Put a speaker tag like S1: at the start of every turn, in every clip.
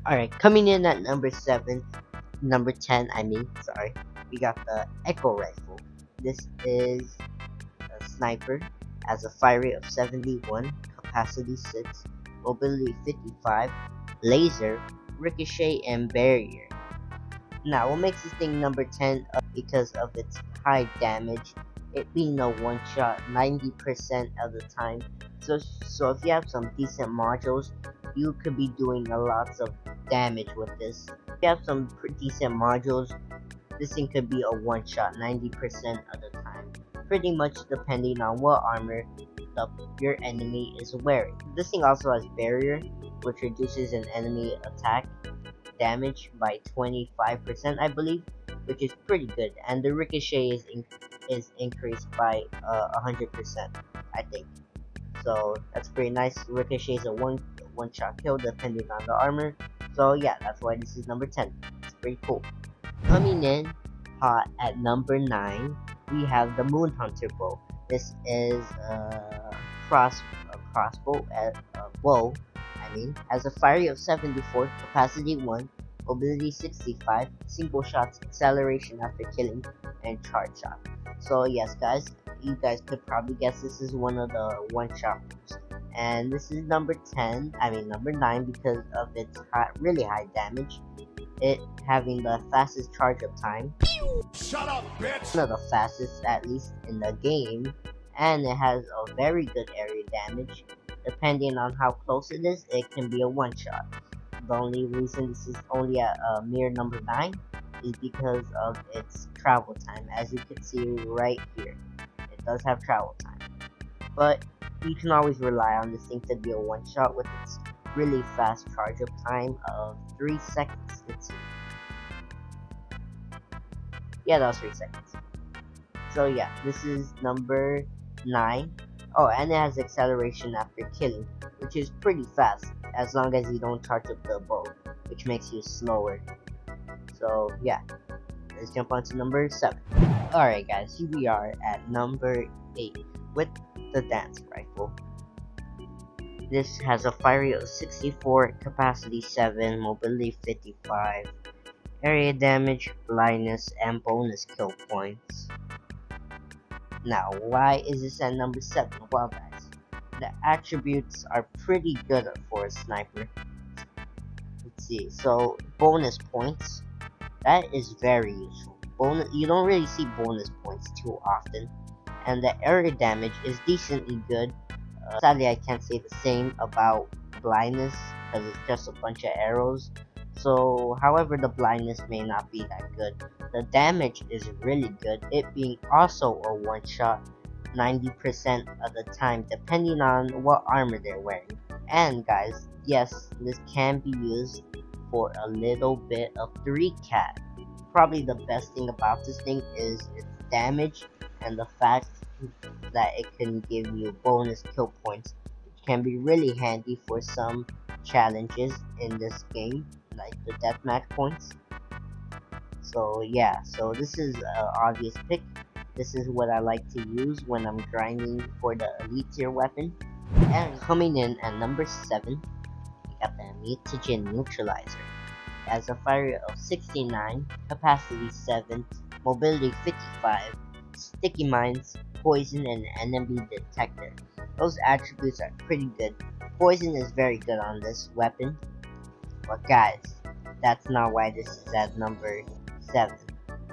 S1: Alright, coming in at number 10, sorry, we got the Echo Rifle. This is a sniper, has a fire rate of 71, capacity 6, mobility 55, laser, ricochet, and barrier. Now, what makes this thing number 10 because of its high damage, it being a one-shot 90% of the time. So if you have some decent modules, you could be doing a lot of damage with this. If you have some decent modules, this thing could be a one-shot 90% of the time. Pretty much depending on what armor your enemy is wearing. This thing also has barrier, which reduces an enemy attack damage by 25%, I believe, which is pretty good. And the ricochet is increased by 100%, I think. So that's pretty nice. Ricochet is a one-shot kill depending on the armor. So yeah, that's why this is number 10. It's pretty cool. Coming in hot at number 9, we have the Moon Hunter bow. This is a crossbow bow. Has a fire rate of 74, capacity 1, mobility 65, single shots, acceleration after killing, and charge shot. So yes, guys, you guys could probably guess this is one of the one-shot moves. And this is number 9 because of its really high damage. It having the fastest charge up time.
S2: Shut up, bitch!
S1: One of the fastest, at least in the game. And it has a very good area damage. Depending on how close it is, it can be a one-shot. The only reason this is only at a mere number 9 is because of its travel time. As you can see right here, it does have travel time. But you can always rely on this thing to be a one-shot with its really fast charge-up time of 3 seconds. Let's see. Yeah, that was 3 seconds. So yeah, this is number 9. Oh, and it has acceleration after killing, which is pretty fast, as long as you don't charge up the bow, which makes you slower. So yeah, let's jump on to number 7. Alright guys, here we are at number 8, with the Dance Rifle. This has a fire rate of 64, capacity 7, mobility 55, area damage, blindness, and bonus kill points. Now, why is this at number 7? Well guys, the attributes are pretty good for a sniper. Let's see, so bonus points, that is very useful. You don't really see bonus points too often. And the area damage is decently good. Sadly, I can't say the same about blindness, because it's just a bunch of arrows. So, however, the blindness may not be that good. The damage is really good, it being also a one-shot 90% of the time, depending on what armor they're wearing. And guys, yes, this can be used for a little bit of 3-cat. Probably the best thing about this thing is its damage and the fact that it can give you bonus kill points, which can be really handy for some challenges in this game, like the deathmatch points. So yeah, so this is an obvious pick. This is what I like to use when I'm grinding for the elite tier weapon. And coming in at number 7, we got the Mutagen Neutralizer. It has a fire rate of 69, capacity 7, mobility 55, sticky mines, poison, and enemy detector. Those attributes are pretty good. Poison is very good on this weapon. But guys, that's not why this is at number 7.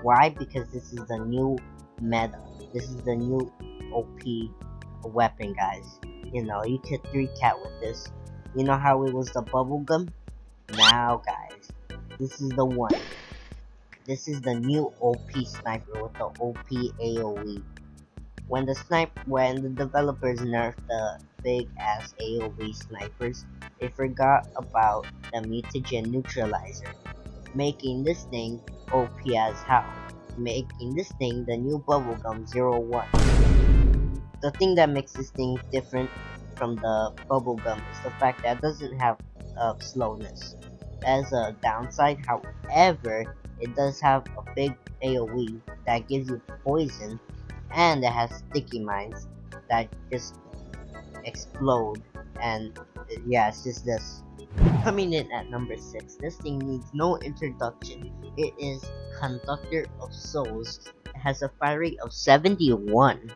S1: Why? Because this is the new meta. This is the new OP weapon, guys. You know, you could 3-cat with this. You know how it was the bubblegum? Now, guys, this is the one. This is the new OP sniper with the OP AoE. When the developers nerfed the big ass AoE snipers, they forgot about the Mutagen Neutralizer, making this thing OP as hell, making this thing the new bubblegum 01. The thing that makes this thing different from the bubblegum is the fact that it doesn't have slowness. As a downside, however, it does have a big AoE that gives you poison, and it has sticky mines that just explode. And yeah, it's just this. Coming in at number 6, this thing needs no introduction. It is Conductor of Souls. It has a fire rate of 71,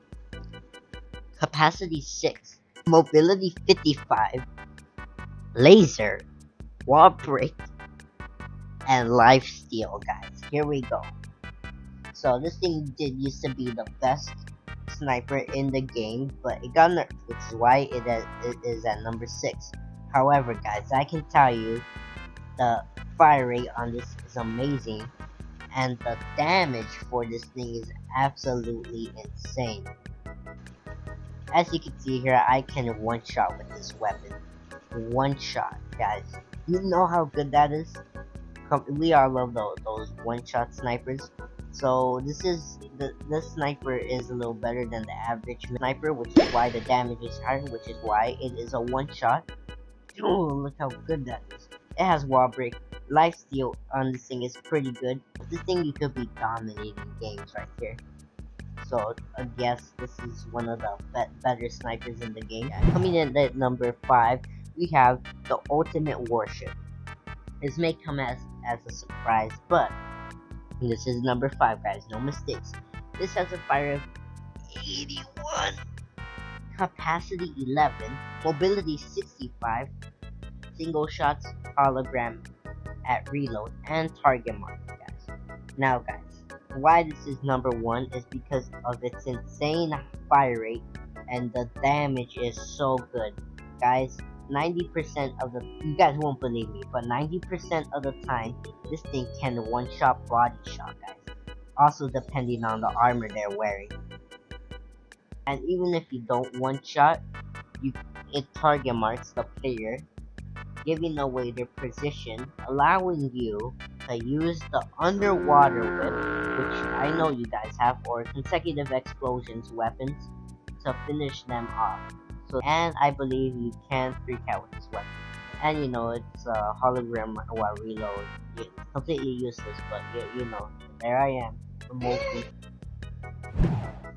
S1: capacity 6, mobility 55, laser, wall break, and lifesteal, guys. Here we go. So this thing did used to be the best sniper in the game, but it got nerfed, which is why it is at number 6. However, guys, I can tell you the fire rate on this is amazing, and the damage for this thing is absolutely insane. As you can see here, I can one-shot with this weapon. One-shot, guys. You know how good that is? We all love those one-shot snipers. So this sniper is a little better than the average sniper, which is why the damage is higher, which is why it is a one-shot. Oh, look how good that is. It has wall break. Lifesteal on this thing is pretty good. This thing you could be dominating games right here. So I guess this is one of the better snipers in the game. Coming in at number 5, we have the ultimate warship. This may come as a surprise, but this is number 5, guys. No mistakes. This has a fire of 81, capacity 11, mobility 65, single shots, hologram at reload, and target mark, guys. Now, guys, why this is number 1 is because of its insane fire rate, and the damage is so good, guys. 90% of you guys won't believe me, but 90% of the time, this thing can one-shot body shot, guys. Also depending on the armor they're wearing. And even if you don't one-shot, it target marks the player, giving away their position, allowing you to use the underwater whip, which I know you guys have, or consecutive explosions weapons, to finish them off. So, and I believe you can 3-cat with this weapon. And you know, it's a hologram while reload. It's completely useless, but you know, there I am, remotely.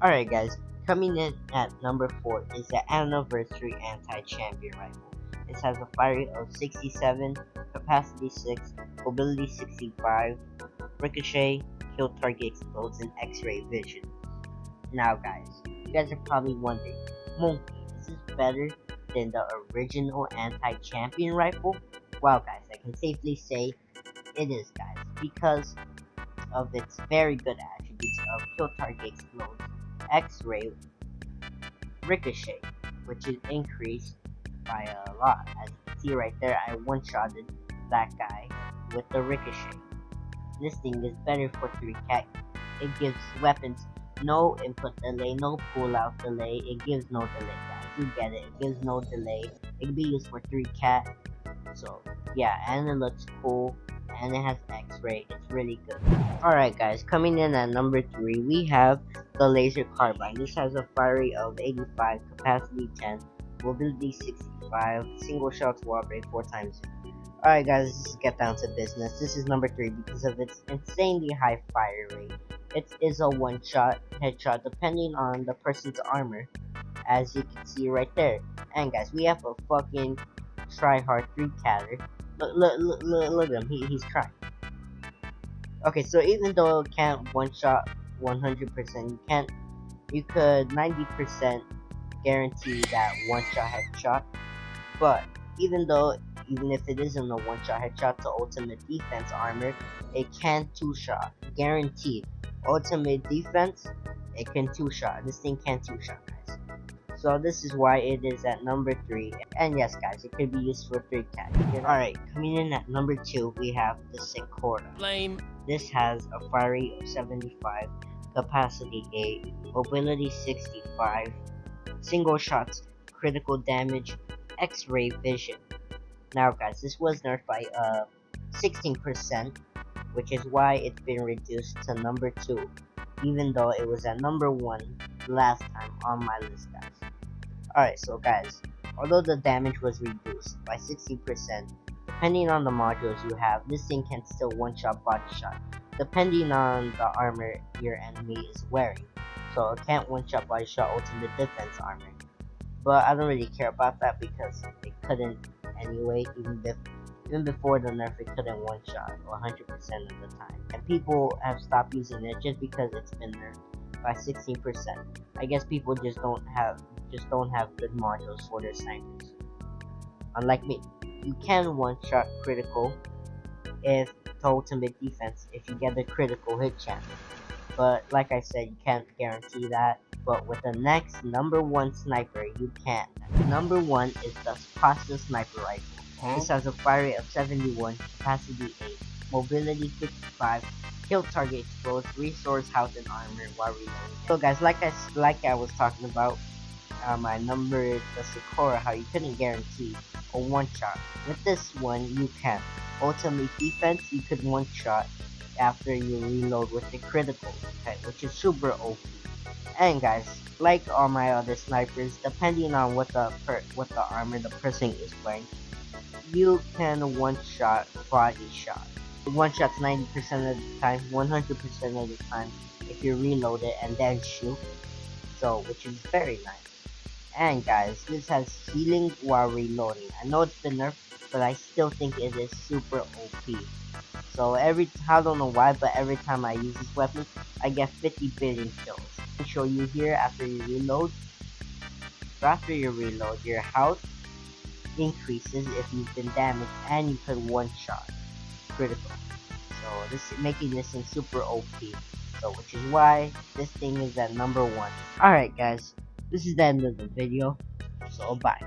S1: Alright guys, coming in at number 4 is the Anniversary Anti-Champion Rifle. This has a fire rate of 67, capacity 6, mobility 65, ricochet, kill target explodes, and X-ray vision. Now guys, you guys are probably wondering, Monkey, is this better than the original anti-champion rifle? Well guys, I can safely say it is, guys, because of its very good attributes of kill target explodes, X-ray, ricochet, which is increased by a lot. As you can see right there, I one-shotted that guy with the ricochet. This thing is better for 3-cat. It gives weapons no input delay, no pull-out delay. It gives no delay, guys. You get it. It gives no delay. It can be used for 3-cat. So yeah, and it looks cool, and it has X-ray. It's really good. Alright guys, coming in at number 3, we have the laser carbine. This has a fire rate of 85, capacity 10, mobility 65, single shots wall break 4 times. Alright guys, let's get down to business. This is number 3 because of its insanely high fire rate. It is a one-shot headshot depending on the person's armor, as you can see right there. And guys, we have a fucking try-hard 3-catter. Look at him, he's trying. Okay, so even though it can't one-shot 100%, you could 90% guarantee that one-shot headshot. But even if it isn't a one-shot headshot to ultimate defense armor, it can 2-shot, guaranteed. Ultimate defense, it can 2-shot. This thing can 2-shot, guys. So this is why it is at number 3. And yes, guys, it could be used for 3-cat. Alright, coming in at number 2, we have the Secora.
S3: Lame.
S1: This has a fire rate of 75, capacity 8, mobility 65, single shots, critical damage, X-ray vision. Now guys, this was nerfed by 16%, which is why it's been reduced to number 2, even though it was at number 1 last time on my list, guys. Alright, so guys, although the damage was reduced by 60%, depending on the modules you have, this thing can still one-shot body shot, depending on the armor your enemy is wearing. So it can't one-shot body shot ultimate defense armor. But I don't really care about that because it couldn't anyway. Even before the nerf, it couldn't one-shot 100% of the time. And people have stopped using it just because it's been nerfed by 16%. I guess people just don't have good modules for their snipers. Unlike me, you can one-shot critical if the ultimate defense if you get the critical hit chance. But like I said, you can't guarantee that. But with the next number 1 sniper, you can. Number 1 is the Crossbow sniper rifle. This has a fire rate of 71, capacity 8, mobility 55, kill target exposed, restores health and armor while reloading. So guys, like I was talking about, my number the Sakura, how you couldn't guarantee a one shot. With this one, you can. Ultimate defense, you could one shot after you reload with the critical, okay, which is super OP. And guys, like all my other snipers, depending on what the armor the person is wearing, you can one shot body shot. One shot's 90% of the time, 100% of the time if you reload it and then shoot. So, which is very nice. And guys, this has healing while reloading. I know it's been nerfed, but I still think it is super OP. So I don't know why, but every time I use this weapon, I get 50 billion kills. I'll show you here after you reload. So after you reload, your health increases if you've been damaged, and you could one shot critical. So this is making this thing super OP. So which is why this thing is at number 1. Alright guys, this is the end of the video. So bye.